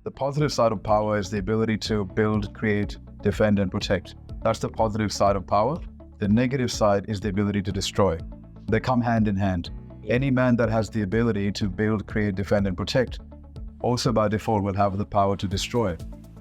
The positive side of power is the ability to build, create, defend, and protect. That's the positive side of power. The negative side is the ability to destroy. They come hand in hand. Any man that has the ability to build, create, defend, and protect also by default will have the power to destroy.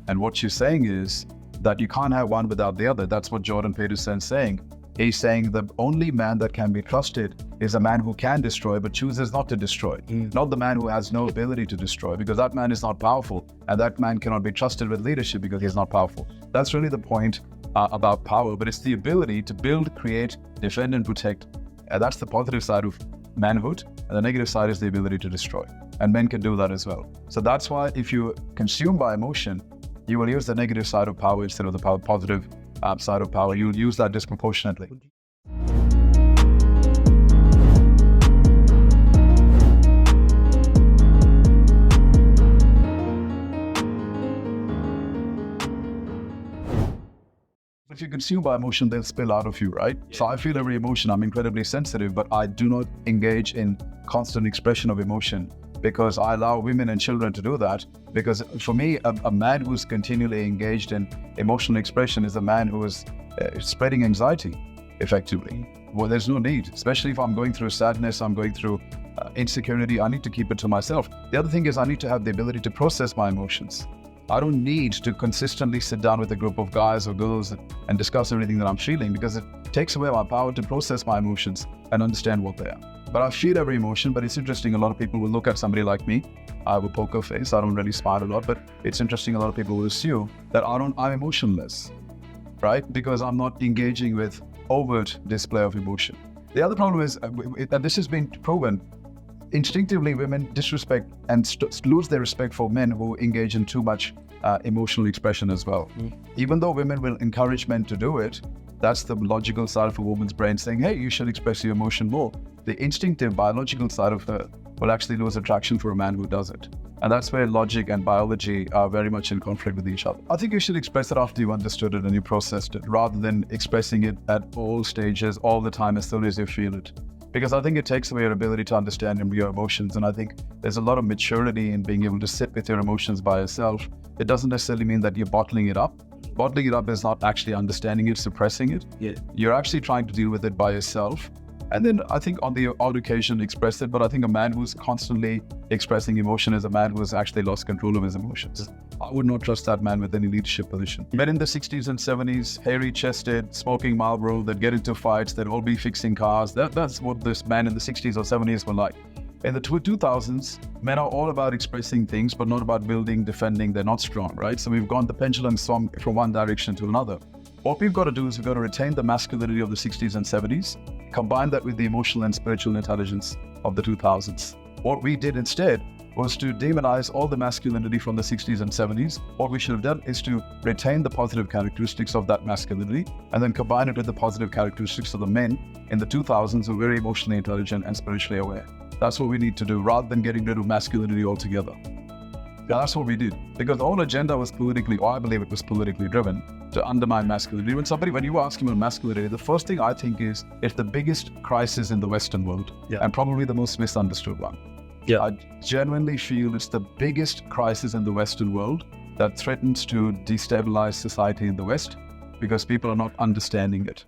And what you're saying is that you can't have one without the other. That's what Jordan Peterson's saying. He's saying the only man that can be trusted is a man who can destroy but chooses not to destroy. Not the man who has no ability to destroy, because that man is not powerful, and that man cannot be trusted with leadership because he's not powerful. That's really the point about power, but it's the ability to build, create, defend, and protect. That's the positive side of manhood, and the negative side is the ability to destroy. And men can do that as well. So that's why if you consume by emotion, you will use the negative side of power instead of the positive side of power. You'll use that disproportionately. If you consume by emotion, they'll spill out of you, right? So I feel every emotion. I'm incredibly sensitive, but I do not engage in constant expression of emotion because I allow women and children to do that. Because for me, a man who's continually engaged in emotional expression is a man who is spreading anxiety effectively. Well, there's no need, especially if I'm going through sadness, I'm going through insecurity, I need to keep it to myself. The other thing is I need to have the ability to process my emotions. I don't need to consistently sit down with a group of guys or girls and discuss everything that I'm feeling, because it takes away my power to process my emotions and understand what they are. But I feel every emotion, but it's interesting, a lot of people will look at somebody like me. I have a poker face, I don't really smile a lot, but it's interesting, a lot of people will assume that I'm emotionless, right? Because I'm not engaging with overt display of emotion. The other problem is, and this has been proven, instinctively women disrespect and lose their respect for men who engage in too much emotional expression as well. Even though women will encourage men to do it, that's the logical side of a woman's brain saying, hey, you should express your emotion more. The instinctive biological side of her will actually lose attraction for a man who does it. And that's where logic and biology are very much in conflict with each other. I think you should express it after you understood it and you processed it, rather than expressing it at all stages, all the time, as soon as you feel it. Because I think it takes away your ability to understand your emotions. And I think there's a lot of maturity in being able to sit with your emotions by yourself. It doesn't necessarily mean that you're bottling it up. Bottling it up is not actually understanding it, suppressing it. Yeah. You're actually trying to deal with it by yourself. And then I think on the odd occasion express it, but I think a man who's constantly expressing emotion is a man who has actually lost control of his emotions. I would not trust that man with any leadership position. Men in the 60s and 70s, hairy-chested, smoking Marlboro, that get into fights, they'd all be fixing cars. That's what this man in the 60s or 70s were like. In the 2000s, men are all about expressing things, but not about building, defending. They're not strong, right? So we've gone the pendulum swung from one direction to another. What we've got to do is we've got to retain the masculinity of the 60s and 70s, combine that with the emotional and spiritual intelligence of the 2000s. What we did instead was to demonize all the masculinity from the 60s and 70s. What we should have done is to retain the positive characteristics of that masculinity and then combine it with the positive characteristics of the men in the 2000s who are very emotionally intelligent and spiritually aware. That's what we need to do, rather than getting rid of masculinity altogether. Yeah, that's what we did. Because the whole agenda was politically, or I believe it was politically driven, to undermine masculinity. When you ask him about masculinity, the first thing I think is it's the biggest crisis in the Western world, and probably the most misunderstood one. Yeah. I genuinely feel it's the biggest crisis in the Western world that threatens to destabilize society in the West, because people are not understanding it.